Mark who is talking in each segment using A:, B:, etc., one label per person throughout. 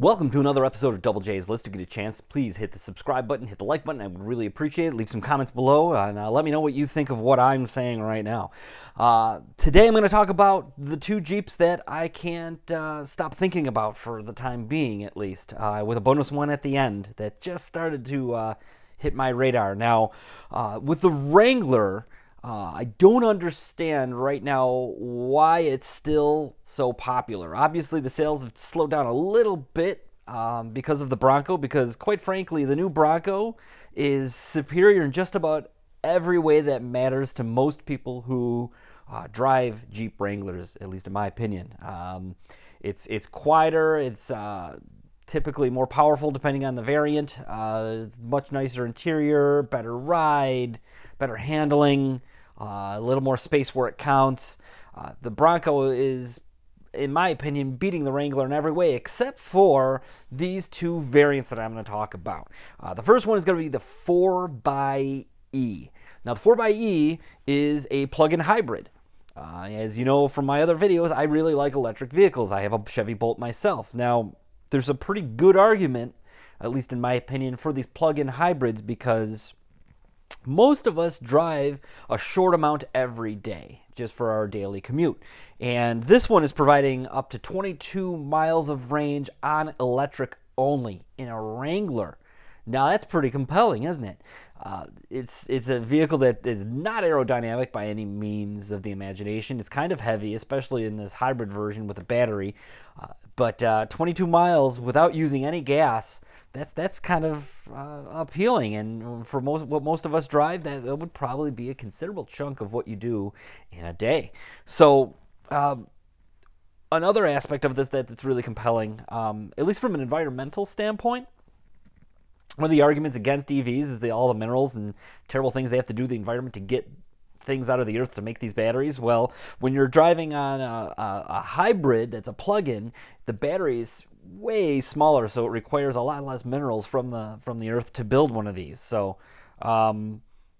A: Welcome to another episode of Double J's List. To get a chance, please hit the subscribe button, hit the like button. I would really appreciate it. Leave some comments below and let me know what you think of what I'm saying right now. Today I'm going to talk about the two Jeeps that I can't stop thinking about for the time being, at least, with a bonus one at the end that just started to hit my radar. Now, with the Wrangler, I don't understand right now why it's still so popular. Obviously, the sales have slowed down a little bit because of the Bronco, because quite frankly, the new Bronco is superior in just about every way that matters to most people who drive Jeep Wranglers, at least in my opinion. It's quieter, it's typically more powerful depending on the variant, much nicer interior, better ride, better handling, a little more space where it counts. The Bronco is, in my opinion, beating the Wrangler in every way except for these two variants that I'm going to talk about. The first one is going to be the 4xe. Now, the 4xe is a plug-in hybrid. As you know from my other videos, I really like electric vehicles. I have a Chevy Bolt myself. Now, there's a pretty good argument, at least in my opinion, for these plug-in hybrids because most of us drive a short amount every day just for our daily commute. And this one is providing up to 22 miles of range on electric only in a Wrangler. Now that's pretty compelling, isn't it? It's a vehicle that is not aerodynamic by any means of the imagination. It's kind of heavy, especially in this hybrid version with a battery. But 22 miles without using any gas, that's kind of appealing. And for what most of us drive, that would probably be a considerable chunk of what you do in a day. So another aspect of this that's really compelling, at least from an environmental standpoint, one of the arguments against EVs is all the minerals and terrible things they have to do to the environment to get things out of the earth to make these batteries. Well, when you're driving on a hybrid that's a plug-in, the battery is way smaller, so it requires a lot less minerals from the earth to build one of these. So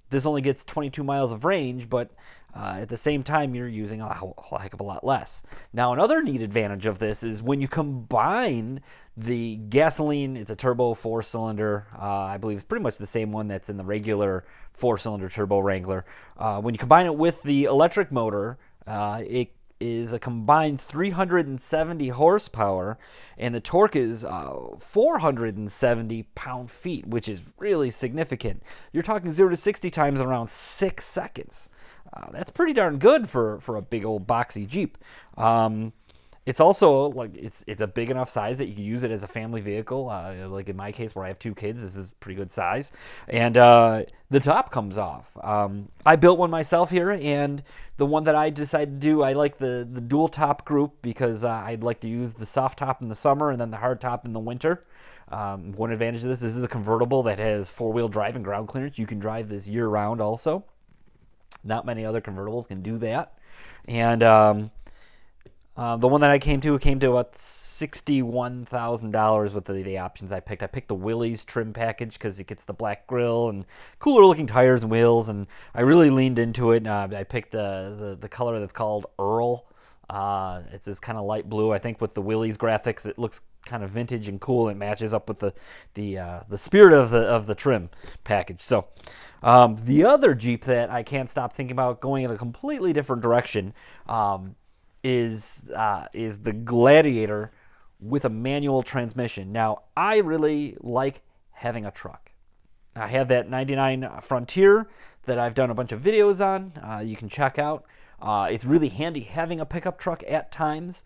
A: this only gets 22 miles of range, but at the same time, you're using a heck of a lot less. Now, another neat advantage of this is when you combine the gasoline, it's a turbo 4-cylinder. I believe it's pretty much the same one that's in the regular 4-cylinder turbo Wrangler. When you combine it with the electric motor, it is a combined 370 horsepower, and the torque is 470 pound-feet, which is really significant. You're talking 0 to 60 times in around 6 seconds. That's pretty darn good for a big old boxy Jeep. It's also like it's a big enough size that you can use it as a family vehicle. Like in my case, where I have 2 kids, this is pretty good size. And the top comes off. I built one myself here, and the one that I decided to do, I like the dual top group because I'd like to use the soft top in the summer and then the hard top in the winter. One advantage of this is a convertible that has 4-wheel drive and ground clearance. You can drive this year-round also. Not many other convertibles can do that. And the one that I came to about $61,000 with the options I picked. I picked the Willys trim package because it gets the black grille and cooler looking tires and wheels, and I really leaned into it. I picked the color that's called Earl. It's this kind of light blue. I think with the Willys graphics, it looks kind of vintage and cool. It matches up with the spirit of the trim package. So the other Jeep that I can't stop thinking about going in a completely different direction is the Gladiator with a manual transmission. Now, I really like having a truck. I have that 99 Frontier that I've done a bunch of videos on. You can check out. It's really handy having a pickup truck at times.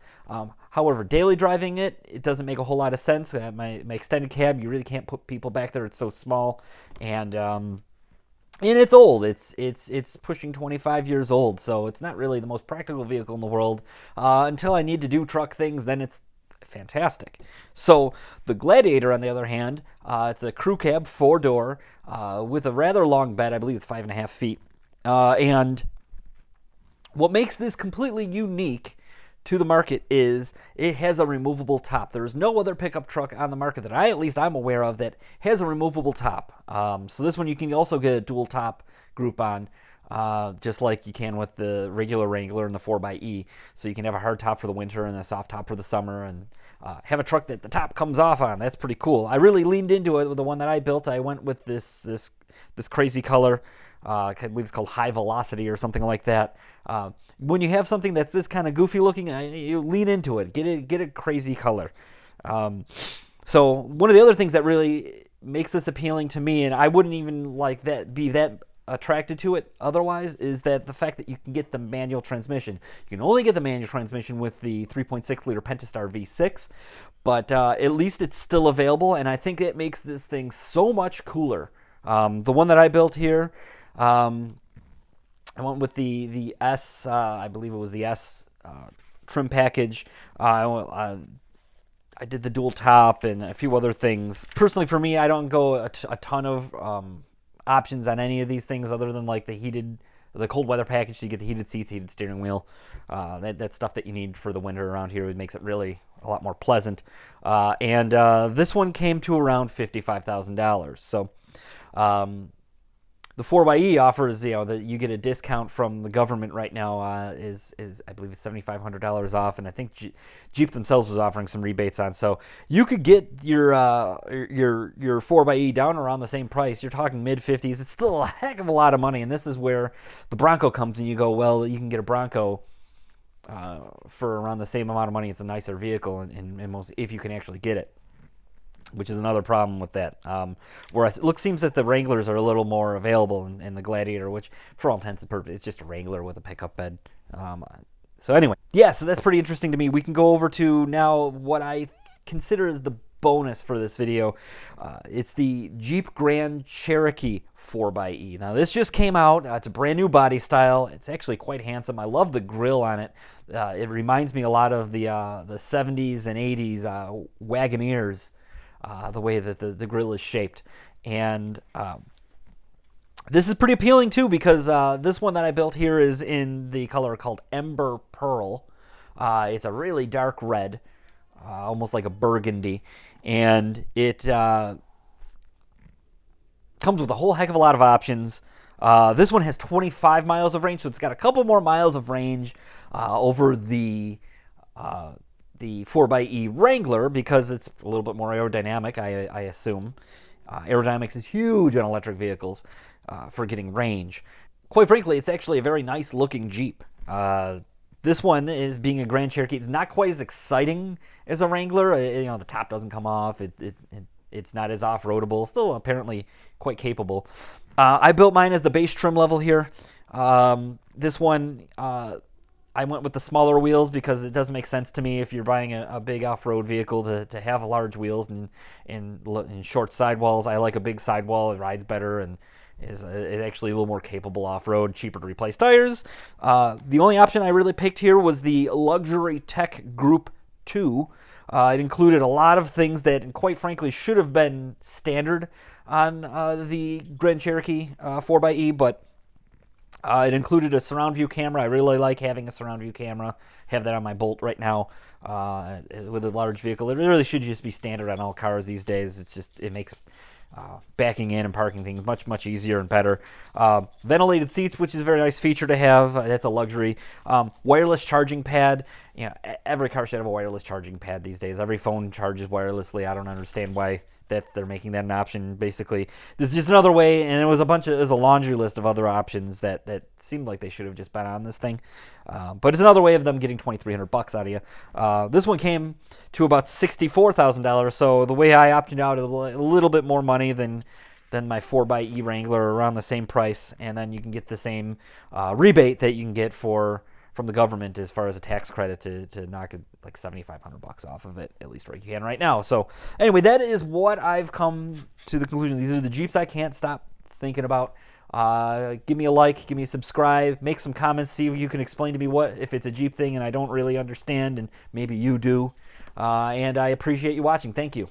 A: However, daily driving it doesn't make a whole lot of sense. My extended cab, you really can't put people back there. It's so small, and it's old. It's pushing 25 years old, so it's not really the most practical vehicle in the world. Until I need to do truck things, then it's fantastic. So the Gladiator, on the other hand, it's a crew cab, 4-door, with a rather long bed. I believe it's 5.5 feet. And what makes this completely unique to the market is it has a removable top. There's no other pickup truck on the market that I'm aware of that has a removable top. So this one you can also get a dual top group on. just like you can with the regular Wrangler and the 4xe. So you can have a hard top for the winter and a soft top for the summer, and have a truck that the top comes off on. That's pretty cool. I really leaned into it with the one that I built. I went with this crazy color. I believe it's called High Velocity or something like that. When you have something that's this kind of goofy looking, you lean into it. Get a crazy color. So one of the other things that really makes this appealing to me, and I wouldn't even be that attracted to it otherwise, is that the fact that you can get the manual transmission. You can only get the manual transmission with the 3.6 liter Pentastar V6, but at least it's still available, and I think it makes this thing so much cooler. The one that I built here, I went with the S, I believe it was the S trim package. I did the dual top and a few other things. Personally, for me, I don't go a ton of options on any of these things other than like the cold weather package. So you get the heated seats, heated steering wheel. That's stuff that you need for the winter around here. It makes it really a lot more pleasant. And this one came to around $55,000. So the 4xe offers, that you get a discount from the government right now, is I believe it's $7,500 off, and I think Jeep themselves is offering some rebates on. So you could get your 4xe down around the same price. You're talking mid-50s. It's still a heck of a lot of money, and this is where the Bronco comes, and you go, well, you can get a Bronco for around the same amount of money. It's a nicer vehicle, and most, if you can actually get it, which is another problem with that. Where it seems that the Wranglers are a little more available in the Gladiator, which for all intents and purposes, it's just a Wrangler with a pickup bed. So anyway, yeah, so that's pretty interesting to me. We can go over to now what I consider as the bonus for this video. It's the Jeep Grand Cherokee 4xe. Now this just came out. It's a brand new body style. It's actually quite handsome. I love the grille on it. It reminds me a lot of the 70s and 80s Wagoneers. The way that the grille is shaped. And this is pretty appealing too, because this one that I built here is in the color called Ember Pearl. It's a really dark red, almost like a burgundy, and it comes with a whole heck of a lot of options. This one has 25 miles of range, so it's got a couple more miles of range over the 4xe Wrangler, because it's a little bit more aerodynamic, I assume. Aerodynamics is huge on electric vehicles for getting range. Quite frankly, it's actually a very nice looking Jeep. This one is, being a Grand Cherokee, it's not quite as exciting as a Wrangler. The top doesn't come off. It's not as off-roadable. Still apparently quite capable. I built mine as the base trim level here. This one, I went with the smaller wheels because it doesn't make sense to me, if you're buying a big off-road vehicle, to have large wheels and short sidewalls. I like a big sidewall. It rides better and is actually a little more capable off-road, cheaper to replace tires. The only option I really picked here was the Luxury Tech Group 2. It included a lot of things that, quite frankly, should have been standard on the Grand Cherokee 4xe, but it included a surround view camera. I really like having a surround view camera. Have that on my Bolt right now with a large vehicle. It really should just be standard on all cars these days. It makes backing in and parking things much easier and better. Ventilated seats, which is a very nice feature to have. That's a luxury. Wireless charging pad. Every car should have a wireless charging pad these days. Every phone charges wirelessly. I don't understand why that they're making that an option. Basically, this is just another way, and it was a laundry list of other options that seemed like they should have just been on this thing. But it's another way of them getting $2,300 out of you. This one came to about $64,000. So the way I opted out, a little bit more money than my 4xe Wrangler, around the same price, and then you can get the same rebate that you can get from the government as far as a tax credit to knock it like $7,500 off of it, at least where you can right now. So anyway, that is what I've come to the conclusion. These are the Jeeps I can't stop thinking about. Give me a like, give me a subscribe, make some comments, see if you can explain to me if it's a Jeep thing and I don't really understand, and maybe you do. And I appreciate you watching. Thank you.